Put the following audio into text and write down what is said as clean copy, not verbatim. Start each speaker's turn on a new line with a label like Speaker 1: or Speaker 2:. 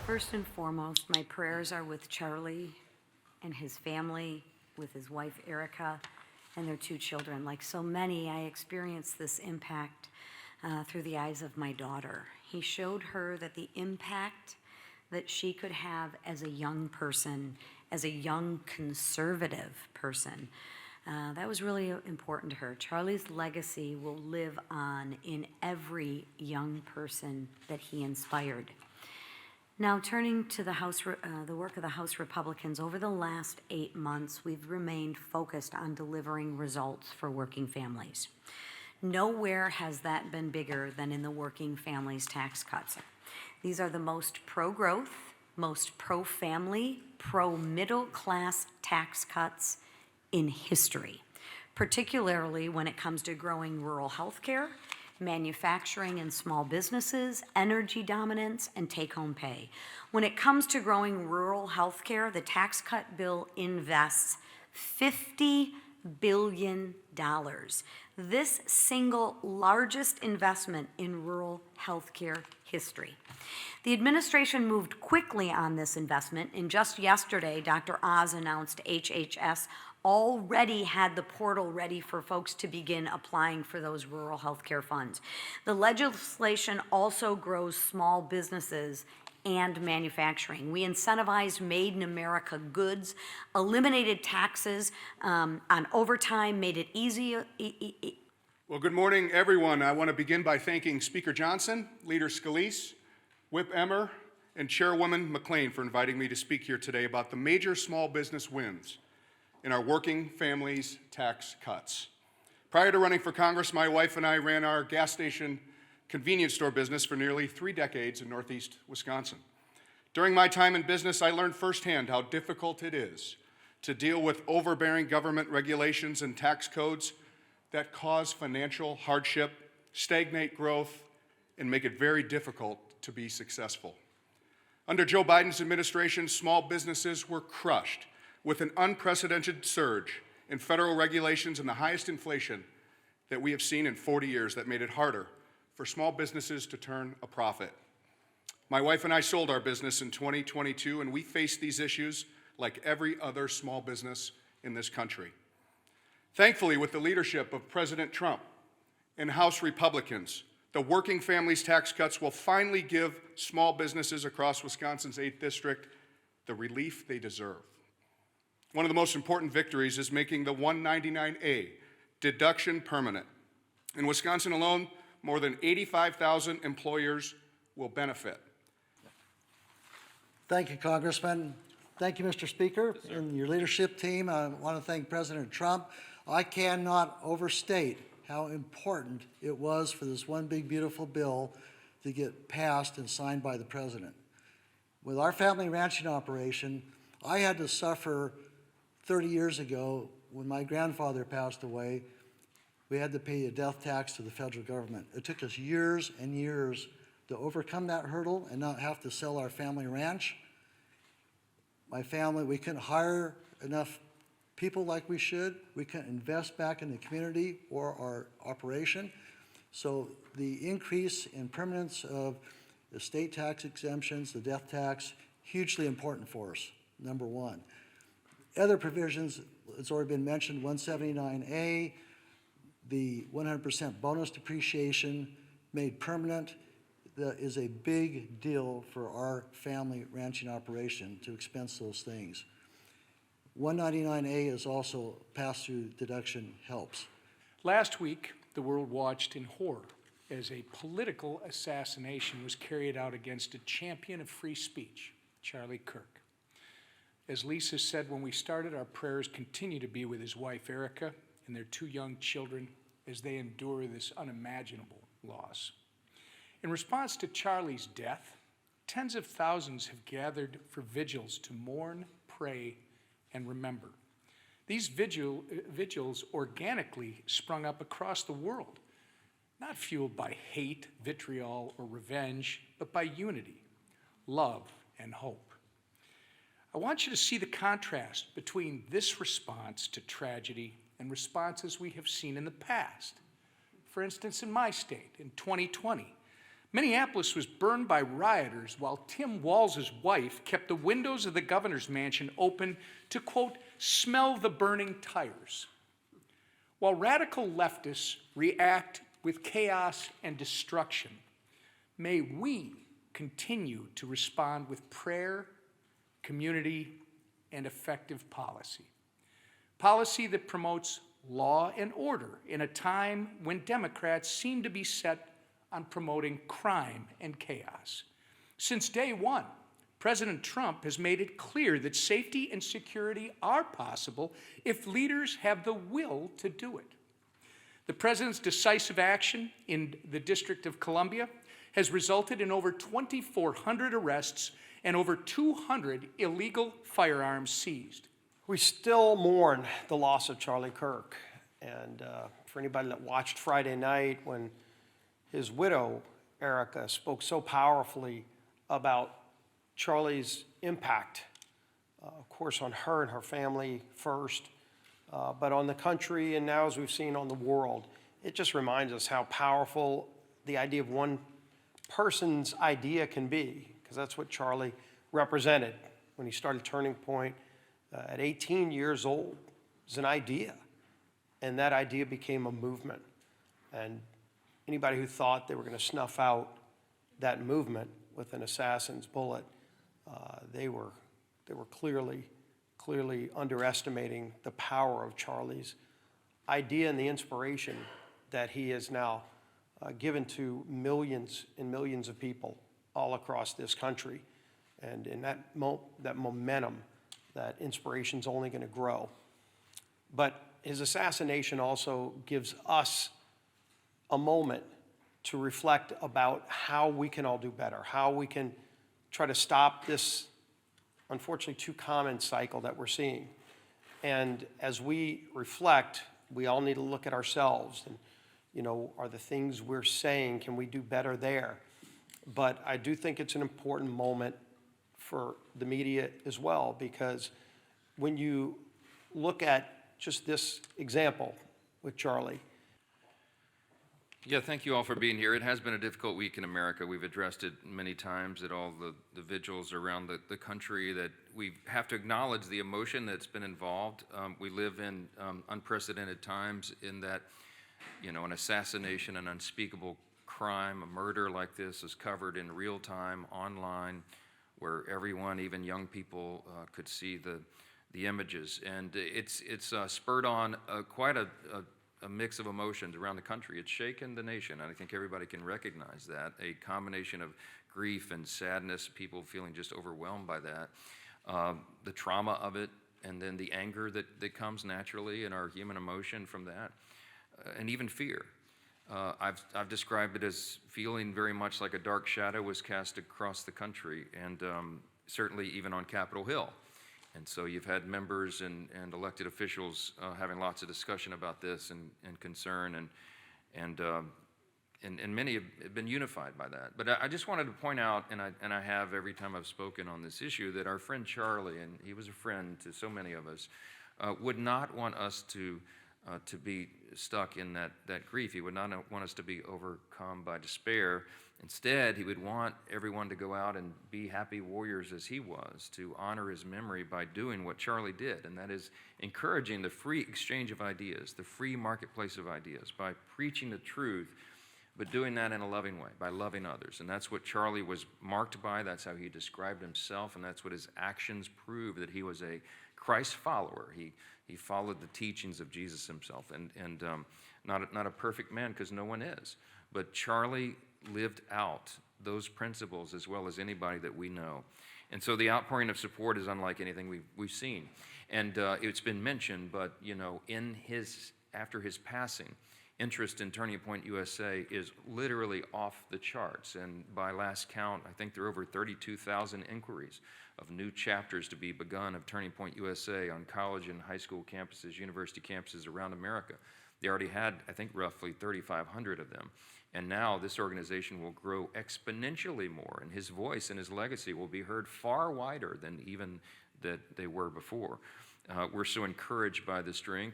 Speaker 1: First and foremost, my prayers are with Charlie and his family, with his wife Erica and their 2 children. Like so many, I experienced this impact through the eyes of my daughter. He showed her that the impact that she could have as a young person, as a young conservative person, that was really important to her. Charlie's legacy will live on in every young person that he inspired. Now, turning to the work of the House Republicans, over the last 8 months, we've remained focused on delivering results for working families. Nowhere has that been bigger than in the working families tax cuts. These are the most pro-growth, most pro-family, pro-middle class tax cuts in history, particularly when it comes to growing rural health care, manufacturing and small businesses, energy dominance, and take-home pay. When it comes to growing rural health care, the tax cut bill invests $50 billion. This single largest investment in rural health care history. The administration moved quickly on this investment, and just yesterday, Dr. Oz announced HHS already had the portal ready for folks to begin applying for those rural health care funds. The legislation also grows small businesses and manufacturing. We incentivized Made in America goods, eliminated taxes on overtime, made it easier.
Speaker 2: Well, good morning, everyone. I want to begin by thanking Speaker Johnson, Leader Scalise, Whip Emmer, and Chairwoman McClain for inviting me to speak here today about the major small business wins in our working families tax cuts. Prior to running for Congress, my wife and I ran our gas station convenience store business for nearly 3 decades in Northeast Wisconsin. During my time in business, I learned firsthand how difficult it is to deal with overbearing government regulations and tax codes that cause financial hardship, stagnate growth, and make it very difficult to be successful. Under Joe Biden's administration, small businesses were crushed with an unprecedented surge in federal regulations and the highest inflation that we have seen in 40 years that made it harder for small businesses to turn a profit. My wife and I sold our business in 2022, and we faced these issues like every other small business in this country. Thankfully, with the leadership of President Trump and House Republicans, the working families tax cuts will finally give small businesses across Wisconsin's 8th district the relief they deserve. One of the most important victories is making the 199A deduction permanent. In Wisconsin alone, more than 85,000 employers will benefit.
Speaker 3: Thank you, Congressman. Thank you, Mr. Speaker, and your leadership team. I want to thank President Trump. I cannot overstate how important it was for this one big, beautiful bill to get passed and signed by the President. With our family ranching operation, I had to suffer 30 years ago when my grandfather passed away. We had to pay a death tax to the federal government. It took us years and years to overcome that hurdle and not have to sell our family ranch. My family, we couldn't hire enough people like we should. We couldn't invest back in the community or our operation. So the increase in permanence of the state tax exemptions, the death tax, hugely important for us, number one. Other provisions, it's already been mentioned, 179A, the 100% bonus depreciation made permanent. That is a big deal for our family ranching operation to expense those things. 199A is also pass-through deduction helps.
Speaker 4: Last week, the world watched in horror as a political assassination was carried out against a champion of free speech, Charlie Kirk. As Lisa said when we started, our prayers continue to be with his wife, Erica, and their 2 young children as they endure this unimaginable loss. In response to Charlie's death, tens of thousands have gathered for vigils to mourn, pray, and remember. These vigils organically sprung up across the world, not fueled by hate, vitriol, or revenge, but by unity, love, and hope. I want you to see the contrast between this response to tragedy and responses we have seen in the past. For instance, in my state, in 2020, Minneapolis was burned by rioters while Tim Walz's wife kept the windows of the governor's mansion open to, quote, smell the burning tires. While radical leftists react with chaos and destruction, may we continue to respond with prayer, community, and effective policy. Policy that promotes law and order in a time when Democrats seem to be set on promoting crime and chaos. Since day one, President Trump has made it clear that safety and security are possible if leaders have the will to do it. The president's decisive action in the District of Columbia has resulted in over 2,400 arrests and over 200 illegal firearms seized.
Speaker 5: We still mourn the loss of Charlie Kirk. And for anybody that watched Friday night when his widow, Erica, spoke so powerfully about Charlie's impact, of course, on her and her family first, but on the country, and now as we've seen on the world, it just reminds us how powerful the idea of one person's idea can be, because that's what Charlie represented when he started Turning Point at 18 years old. It was an idea, and that idea became a movement. And anybody who thought they were going to snuff out that movement with an assassin's bullet, they were clearly underestimating the power of Charlie's idea and the inspiration that he has now given to millions and millions of people all across this country. And in that momentum, that inspiration's only going to grow. But his assassination also gives us a moment to reflect about how we can all do better, how we can try to stop this, unfortunately, too common cycle that we're seeing. And as we reflect, we all need to look at ourselves and, are the things we're saying, can we do better there? But I do think it's an important moment for the media as well, because when you look at just this example with Charlie.
Speaker 6: Yeah, thank you all for being here. It has been a difficult week in America. We've addressed it many times at all the vigils around the country, that we have to acknowledge the emotion that's been involved. We live in unprecedented times in that, an assassination, an unspeakable crime, a murder like this is covered in real time online, where everyone, even young people, could see the images. And it's spurred on quite a mix of emotions around the country. It's shaken the nation, and I think everybody can recognize that. A combination of grief and sadness, people feeling just overwhelmed by that, the trauma of it, and then the anger that comes naturally in our human emotion from that, and even fear. I've described it as feeling very much like a dark shadow was cast across the country, and certainly even on Capitol Hill. And so you've had members and elected officials having lots of discussion about this and concern, and many have been unified by that. But I just wanted to point out, and I have every time I've spoken on this issue, that our friend Charlie, and he was a friend to so many of us, would not want us to be stuck in that grief. He would not want us to be overcome by despair. Instead, he would want everyone to go out and be happy warriors as he was, to honor his memory by doing what Charlie did, and that is encouraging the free exchange of ideas, the free marketplace of ideas, by preaching the truth, but doing that in a loving way, by loving others. And that's what Charlie was marked by, that's how he described himself, and that's what his actions prove, that he was a Christ follower. He followed the teachings of Jesus himself, and not a perfect man, because no one is. But Charlie lived out those principles as well as anybody that we know. And so the outpouring of support is unlike anything we've seen. And it's been mentioned, but after his passing, interest in Turning Point USA is literally off the charts. And by last count, I think there are over 32,000 inquiries of new chapters to be begun of Turning Point USA on college and high school campuses, university campuses around America. They already had, I think, roughly 3,500 of them. And now this organization will grow exponentially more, and his voice and his legacy will be heard far wider than even that they were before. We're so encouraged by the strength